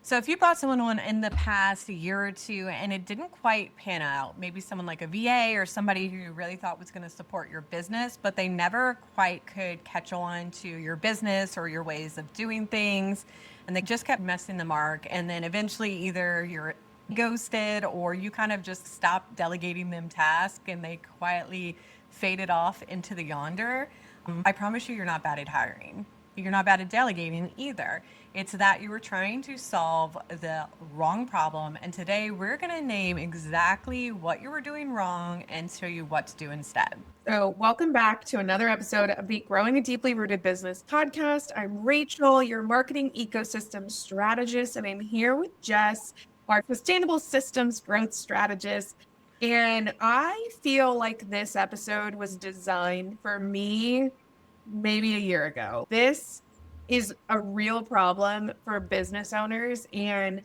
So if you brought someone on in the past year or two and it didn't quite pan out, maybe someone like a VA or somebody who you really thought was going to support your business, but they never quite could catch on to your business or your ways of doing things, and they just kept missing the mark, and then eventually either you're ghosted or you kind of just stopped delegating them tasks and they quietly faded off into the yonder. I promise you, you're not bad at hiring. You're not bad at delegating either. It's that you were trying to solve the wrong problem. And today we're going to name exactly what you were doing wrong and show you what to do instead. So, welcome back to another episode of the Growing a Deeply Rooted Business podcast. I'm Rachel, your marketing ecosystem strategist, and I'm here with Jess, our sustainable systems growth strategist. And I feel like this episode was designed for me maybe a year ago. This is a real problem for business owners, and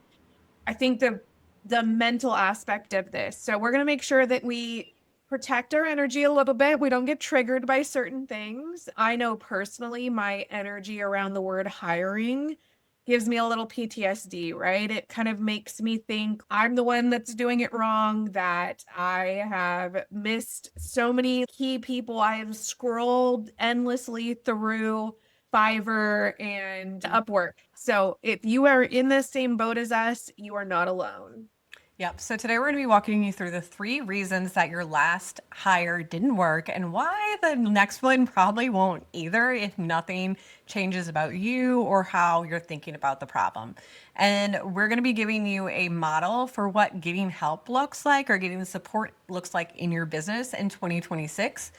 I think the mental aspect of this. So we're going to make sure that we protect our energy a little bit. We don't get triggered by certain things. I know personally my energy around the word hiring gives me a little PTSD, right? It kind of makes me think I'm the one that's doing it wrong, that I have missed so many key people. I have scrolled endlessly through Fiverr and Upwork. So if you are in the same boat as us, you are not alone. Yep. So today we're going to be walking you through the 3 reasons that your last hire didn't work and why the next one probably won't either if nothing changes about you or how you're thinking about the problem. And we're going to be giving you a model for what getting help looks like or getting the support looks like in your business in 2026,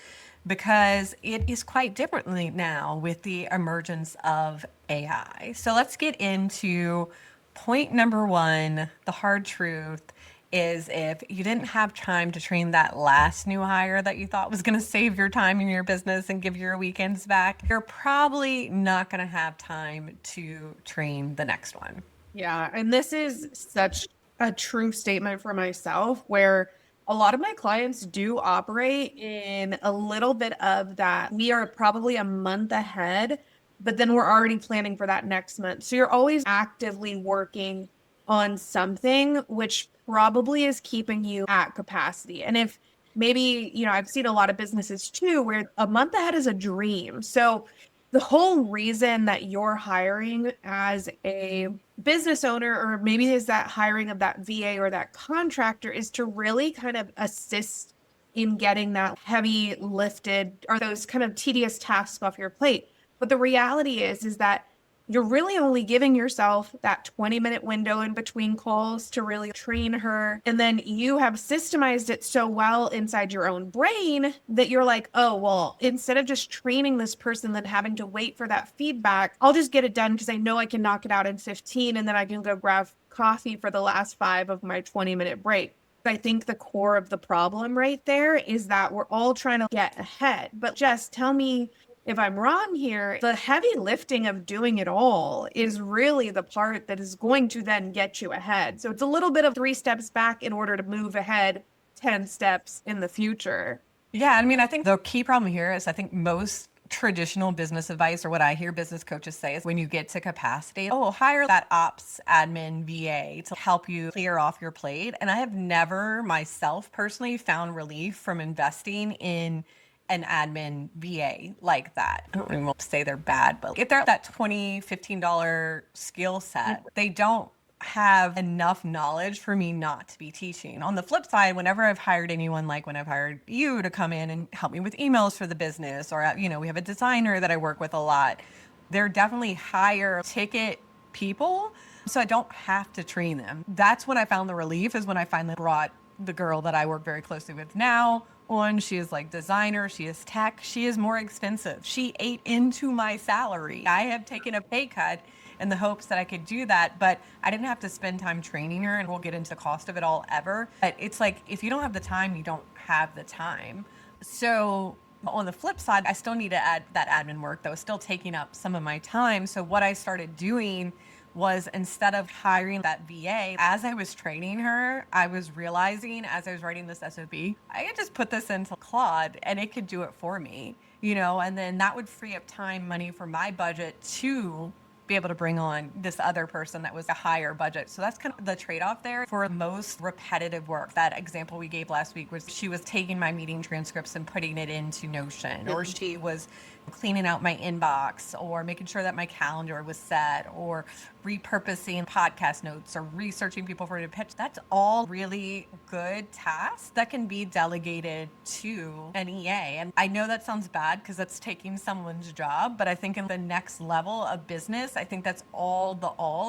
because it is quite differently now with the emergence of AI. So let's get into point number 1. The hard truth is if you didn't have time to train that last new hire that you thought was going to save your time in your business and give your weekends back, you're probably not going to have time to train the next one. Yeah, and this is such a true statement for myself where a lot of my clients do operate in a little bit of that. We are probably a month ahead, but then we're already planning for that next month. So you're always actively working on something, which probably is keeping you at capacity. And if maybe, I've seen a lot of businesses too where a month ahead is a dream. So the whole reason that you're hiring as a business owner, or maybe is that hiring of that VA or that contractor, is to really kind of assist in getting that heavy lifted or those kind of tedious tasks off your plate. But the reality is that you're really only giving yourself that 20-minute window in between calls to really train her. And then you have systemized it so well inside your own brain that you're like, oh, well, instead of just training this person, then having to wait for that feedback, I'll just get it done because I know I can knock it out in 15 and then I can go grab coffee for the last 5 of my 20-minute break. I think the core of the problem right there is that we're all trying to get ahead. But Jess, tell me if I'm wrong here. The heavy lifting of doing it all is really the part that is going to then get you ahead. So it's a little bit of 3 steps back in order to move ahead 10 steps in the future. Yeah, I mean, I think the key problem here is I think most traditional business advice, or what I hear business coaches say, is when you get to capacity, oh, hire that ops admin VA to help you clear off your plate. And I have never myself personally found relief from investing in an admin VA like that. I don't even want to say they're bad, but if they're that $20, $15 skill set, they don't have enough knowledge for me not to be teaching. On the flip side, whenever I've hired anyone, like when I've hired you to come in and help me with emails for the business, or, we have a designer that I work with a lot, they're definitely higher ticket people. So I don't have to train them. That's when I found the relief, is when I finally brought the girl that I work very closely with now on. She is like designer, she is tech, she is more expensive. She ate into my salary. I have taken a pay cut in the hopes that I could do that, but I didn't have to spend time training her, and we'll get into the cost of it all ever. But it's like, if you don't have the time, you don't have the time. So on the flip side, I still need to add that admin work that was still taking up some of my time. So what I started doing was, instead of hiring that VA, as I was training her, I was realizing as I was writing this SOP, I could just put this into Claude and it could do it for me, and then that would free up time, money for my budget to be able to bring on this other person that was a higher budget. So that's kind of the trade-off there for most repetitive work. That example we gave last week was she was taking my meeting transcripts and putting it into Notion, or she was cleaning out my inbox, or making sure that my calendar was set, or repurposing podcast notes, or researching people for a pitch. That's all really good tasks that can be delegated to an EA. And I know that sounds bad because that's taking someone's job, but I think in the next level of business, I think that's all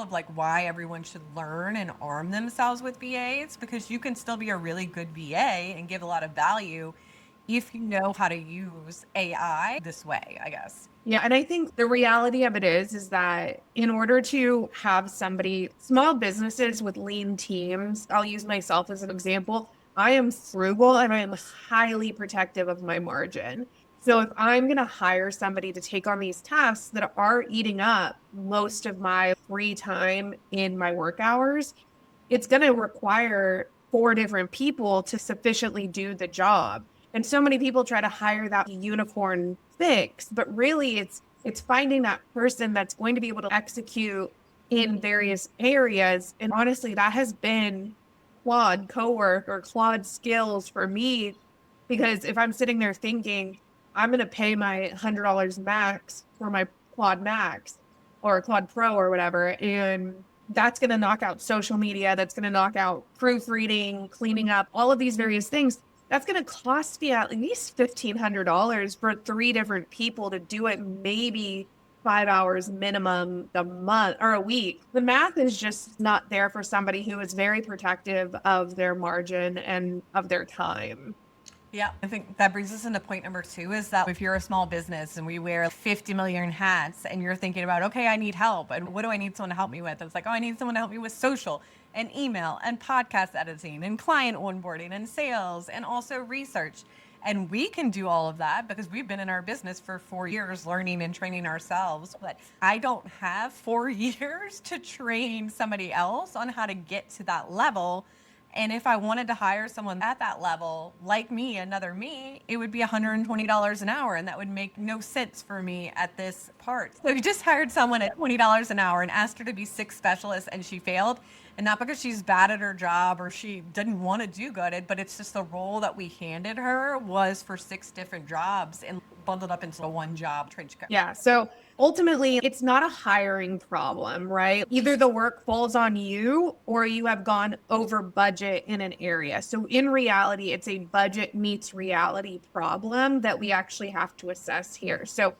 of like why everyone should learn and arm themselves with VAs, because you can still be a really good VA and give a lot of value if you know how to use AI this way, I guess. Yeah. And I think the reality of it is that in order to have somebody, small businesses with lean teams, I'll use myself as an example. I am frugal and I am highly protective of my margin. So if I'm going to hire somebody to take on these tasks that are eating up most of my free time in my work hours, it's going to require 4 different people to sufficiently do the job. And so many people try to hire that unicorn fix, but really it's finding that person that's going to be able to execute in various areas. And honestly, that has been Claude cowork or Claude skills for me, because if I'm sitting there thinking I'm going to pay my $100 max for my Claude Max or Claude Pro or whatever, and that's going to knock out social media, that's going to knock out proofreading, cleaning up, all of these various things. That's going to cost me at least $1,500 for 3 different people to do it, maybe 5 hours minimum a month or a week. The math is just not there for somebody who is very protective of their margin and of their time. Yeah, I think that brings us into point number 2, is that if you're a small business and we wear 50 million hats and you're thinking about, okay, I need help. And what do I need someone to help me with? It's like, oh, I need someone to help me with social and email and podcast editing and client onboarding and sales and also research. And we can do all of that because we've been in our business for 4 years learning and training ourselves. But I don't have 4 years to train somebody else on how to get to that level. And if I wanted to hire someone at that level, like me, another me, it would be $120 an hour. And that would make no sense for me at this part. So if you just hired someone at $20 an hour and asked her to be 6 specialists and she failed, and not because she's bad at her job or she didn't want to do good, but it's just the role that we handed her was for 6 different jobs and bundled up into a one job trench coat. Yeah. So ultimately, it's not a hiring problem, right? Either the work falls on you or you have gone over budget in an area. So in reality, it's a budget meets reality problem that we actually have to assess here. So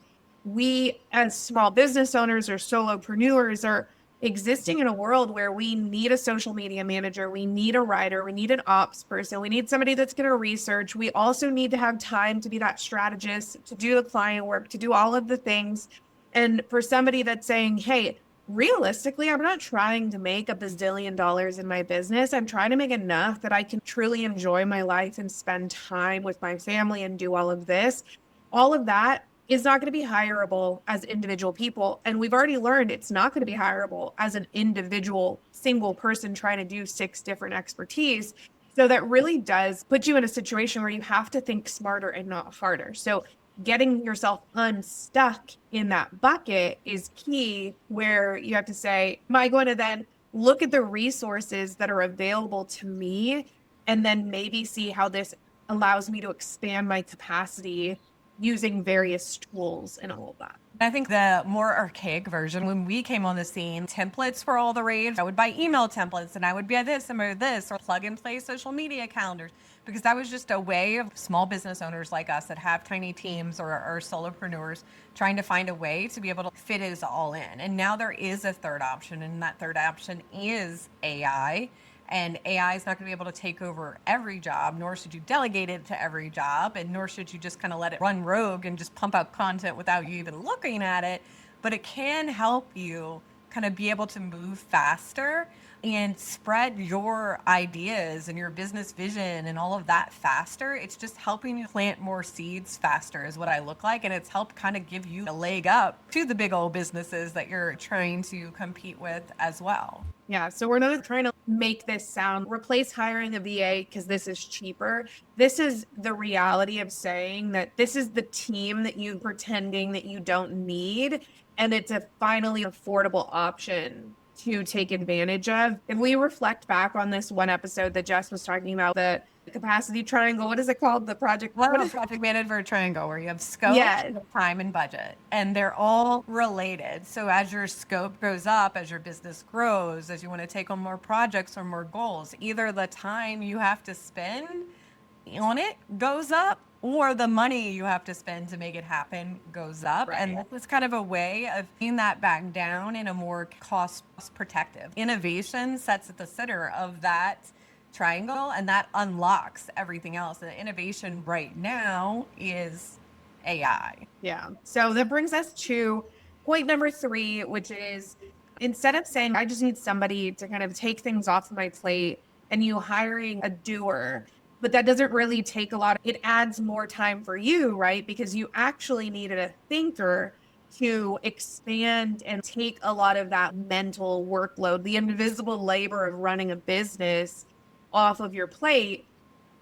we, as small business owners or solopreneurs, are existing in a world where we need a social media manager, we need a writer, we need an ops person, we need somebody that's going to research. We also need to have time to be that strategist, to do the client work, to do all of the things. And for somebody that's saying, hey, realistically, I'm not trying to make $1 bazillion in my business. I'm trying to make enough that I can truly enjoy my life and spend time with my family and do all of this. All of that is not going to be hireable as individual people. And we've already learned it's not going to be hireable as an individual single person trying to do 6 different expertise. So that really does put you in a situation where you have to think smarter and not harder. So getting yourself unstuck in that bucket is key, where you have to say, am I going to then look at the resources that are available to me and then maybe see how this allows me to expand my capacity using various tools and all of that. I think the more archaic version, when we came on the scene, templates were all the rage. I would buy email templates and I would be this and this, or plug and play social media calendars, because that was just a way of small business owners like us that have tiny teams or solopreneurs trying to find a way to be able to fit it all in. And now there is a third option, and that third option is AI. And AI is not going to be able to take over every job, nor should you delegate it to every job, and nor should you just kind of let it run rogue and just pump out content without you even looking at it. But it can help you kind of be able to move faster and spread your ideas and your business vision and all of that faster. It's just helping you plant more seeds faster is what I look like. And it's helped kind of give you a leg up to the big old businesses that you're trying to compete with as well. Yeah, so we're not trying to make this sound replace hiring a VA because this is cheaper. This is the reality of saying that this is the team that you pretending that you don't need. and it's a finally affordable option to take advantage of. If we reflect back on this one episode that Jess was talking about, the capacity triangle, what is it called? The project, what Well, is project manager triangle where you have scope, yeah, time, and budget, and they're all related. So as your scope goes up, as your business grows, as you want to take on more projects or more goals, either the time you have to spend on it goes up or the money you have to spend to make it happen goes up. And right. that was kind of a way of bringing that back down in a more cost protective. Innovation sets at the center of that triangle, and that unlocks everything else. The innovation right now is AI. Yeah. So that brings us to point number 3, which is instead of saying, I just need somebody to kind of take things off my plate and you hiring a doer, but that doesn't really take a lot. It adds more time for you, right? Because you actually needed a thinker to expand and take a lot of that mental workload, the invisible labor of running a business off of your plate,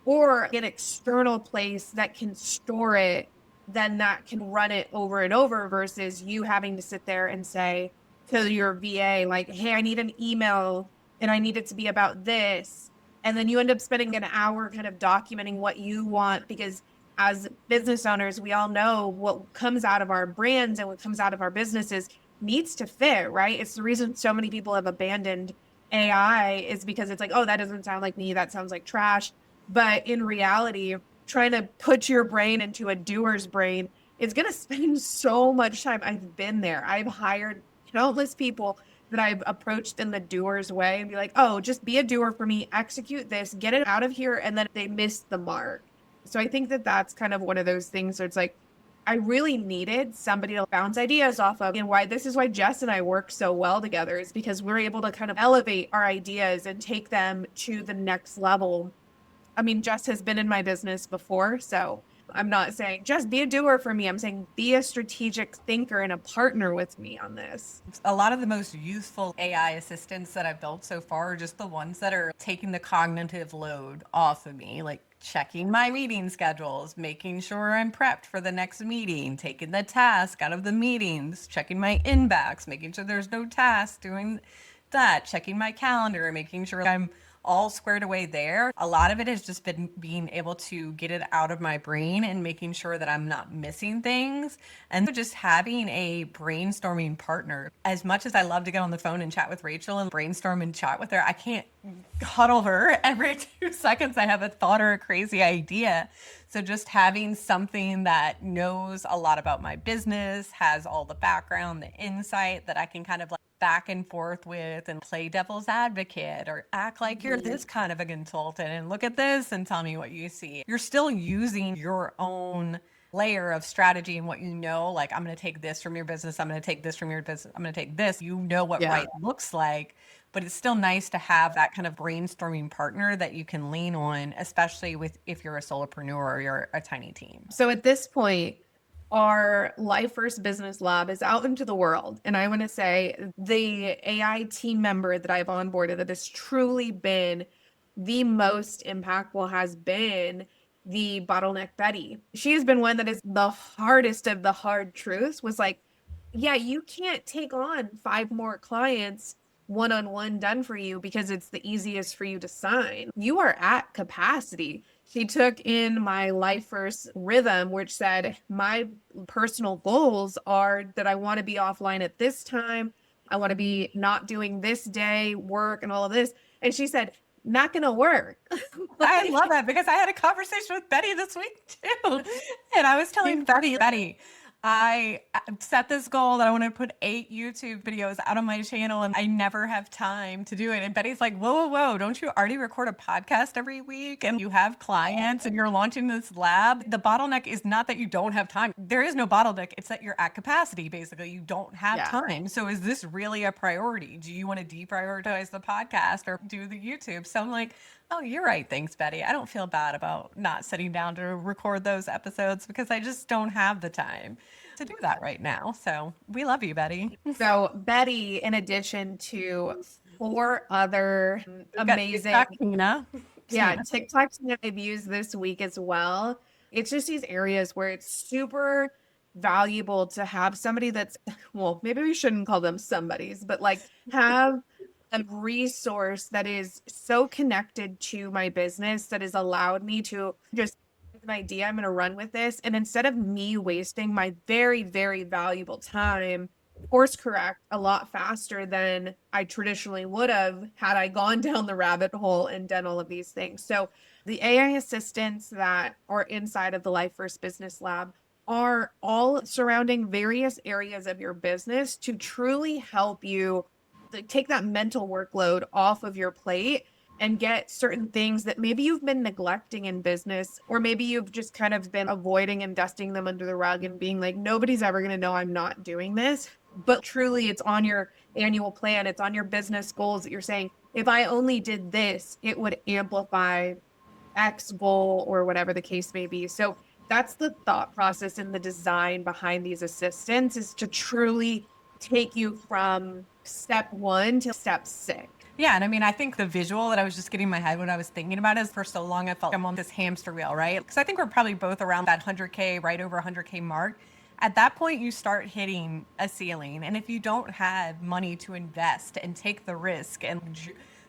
or an external place that can store it, then that can run it over and over versus you having to sit there and say to your VA, like, hey, I need an email and I need it to be about this. And then you end up spending an hour kind of documenting what you want, because as business owners, we all know what comes out of our brands and what comes out of our businesses needs to fit, right? It's the reason so many people have abandoned AI is because it's like, oh, that doesn't sound like me. That sounds like trash. But in reality, trying to put your brain into a doer's brain is going to spend so much time. I've been there. I've hired countless people that I've approached in the doer's way and be like, oh, just be a doer for me, execute this, get it out of here. And then they miss the mark. So I think that that's kind of one of those things where it's like, I really needed somebody to bounce ideas off of. And why this is why Jess and I work so well together is because we're able to kind of elevate our ideas and take them to the next level. I mean, Jess has been in my business before, so I'm not saying just be a doer for me. I'm saying be a strategic thinker and a partner with me on this. A lot of the most useful AI assistants that I've built so far are just the ones that are taking the cognitive load off of me, like checking my meeting schedules, making sure I'm prepped for the next meeting, taking the task out of the meetings, checking my inbox, making sure there's no task, doing that, checking my calendar, making sure I'm all squared away there. A lot of it has just been being able to get it out of my brain and making sure that I'm not missing things. And just having a brainstorming partner. As much as I love to get on the phone and chat with Rachel and brainstorm and chat with her, I can't huddle her every 2 seconds. I have a thought or a crazy idea. So just having something that knows a lot about my business, has all the background, the insight that I can kind of like back and forth with and play devil's advocate or act like you're this kind of a consultant and look at this and tell me what you see. You're still using your own layer of strategy and what you know, like I'm going to take this from your business, I'm going to take this from your business, I'm going to take this. You know what right looks like, but it's still nice to have that kind of brainstorming partner that you can lean on, especially with if you're a solopreneur or you're a tiny team. So at this point, our Life First Business Lab is out into the world. And I want to say the AI team member that I've onboarded that has truly been the most impactful has been the bottleneck Betty. She has been one that is the hardest of the hard truths, was like, yeah, you can't take on 5 more clients one-on-one done for you because it's the easiest for you to sign. You are at capacity. She took in my Life First rhythm, which said my personal goals are that I want to be offline at this time. I want to be not doing this day work and all of this. And she said, not going to work. I love that because I had a conversation with Betty this week too. And I was telling Betty, I set this goal that I want to put 8 YouTube videos out on my channel and I never have time to do it. And Betty's like, whoa, don't you already record a podcast every week and you have clients and you're launching this lab? The bottleneck is not that you don't have time. There is no bottleneck. It's that you're at capacity. Basically, you don't have time. So is this really a priority? Do you want to deprioritize the podcast or do the YouTube? So I'm like, oh, you're right. Thanks, Betty. I don't feel bad about not sitting down to record those episodes because I just don't have the time to do that right now. So we love you, Betty. So Betty, in addition to 4 other amazing TikToks that I've used this week as well. It's just these areas where it's super valuable to have somebody that's, well, maybe we shouldn't call them somebodies, but like have a resource that is so connected to my business that has allowed me to just an idea, I'm going to run with this. And instead of me wasting my very, very valuable time, course correct a lot faster than I traditionally would have had I gone down the rabbit hole and done all of these things. So the AI assistants that are inside of the Life First Business Lab are all surrounding various areas of your business to truly help you take that mental workload off of your plate and get certain things that maybe you've been neglecting in business, or maybe you've just kind of been avoiding and dusting them under the rug and being like, nobody's ever going to know I'm not doing this. But truly, it's on your annual plan, it's on your business goals that you're saying, if I only did this, it would amplify X goal or whatever the case may be. So that's the thought process and the design behind these assistants, is to truly take you from step 1 to step 6. Yeah, and I mean, I think the visual that I was just getting in my head when I was thinking about it is, for so long I felt like I'm on this hamster wheel, right? Because I think we're probably both around that 100K, right over 100K mark. At that point, you start hitting a ceiling. And if you don't have money to invest and take the risk and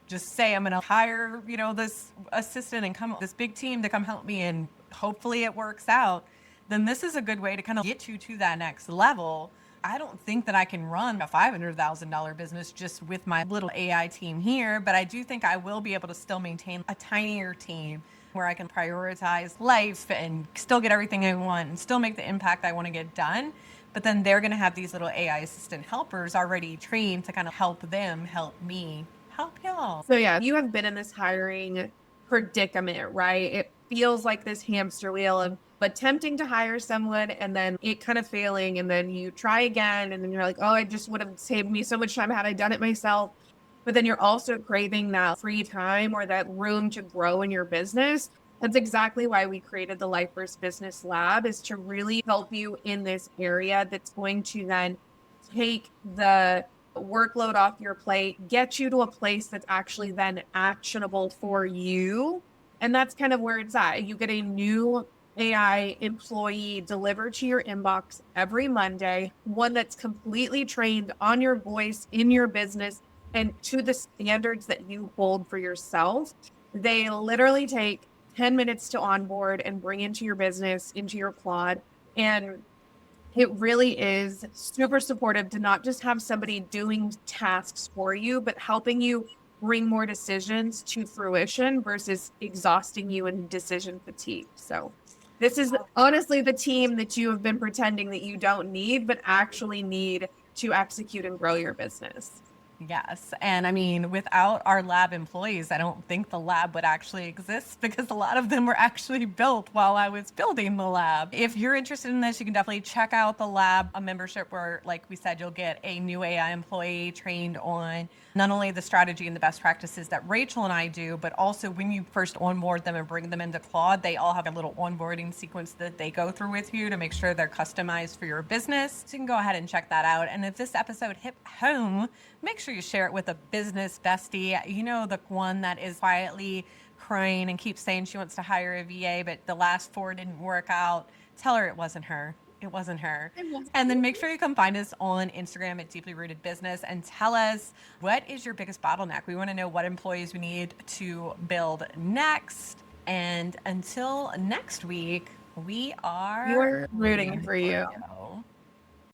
just say, I'm going to hire, this assistant and this big team to come help me, and hopefully it works out, then this is a good way to kind of get you to that next level. I don't think that I can run a $500,000 business just with my little AI team here, but I do think I will be able to still maintain a tinier team where I can prioritize life and still get everything I want and still make the impact I want to get done. But then they're going to have these little AI assistant helpers already trained to kind of help them help me help y'all. So yeah, you have been in this hiring predicament, right? It feels like this hamster wheel of attempting to hire someone and then it kind of failing, and then you try again and then you're like, oh, it just would have saved me so much time had I done it myself. But then you're also craving that free time or that room to grow in your business. That's exactly why we created the Life First Business Lab, is to really help you in this area that's going to then take the workload off your plate, get you to a place that's actually then actionable for you. And that's kind of where it's at. You get a new AI employee delivered to your inbox every Monday, one that's completely trained on your voice in your business and to the standards that you hold for yourself. They literally take 10 minutes to onboard and bring into your business, into your plot. And it really is super supportive to not just have somebody doing tasks for you, but helping you bring more decisions to fruition versus exhausting you in decision fatigue. So this is honestly the team that you have been pretending that you don't need, but actually need to execute and grow your business. Yes. And I mean, without our lab employees, I don't think the lab would actually exist, because a lot of them were actually built while I was building the lab. If you're interested in this, you can definitely check out the lab, a membership where, like we said, you'll get a new AI employee trained on not only the strategy and the best practices that Rachel and I do, but also when you first onboard them and bring them into Claude, they all have a little onboarding sequence that they go through with you to make sure they're customized for your business. So you can go ahead and check that out. And if this episode hit home, make sure you share it with a business bestie. The one that is quietly crying and keeps saying she wants to hire a VA, but the last 4 didn't work out. Tell her it wasn't her. It wasn't her. And then make sure you come find us on Instagram at Deeply Rooted Business and tell us, what is your biggest bottleneck? We want to know what employees we need to build next. And until next week, we are We're rooting for you.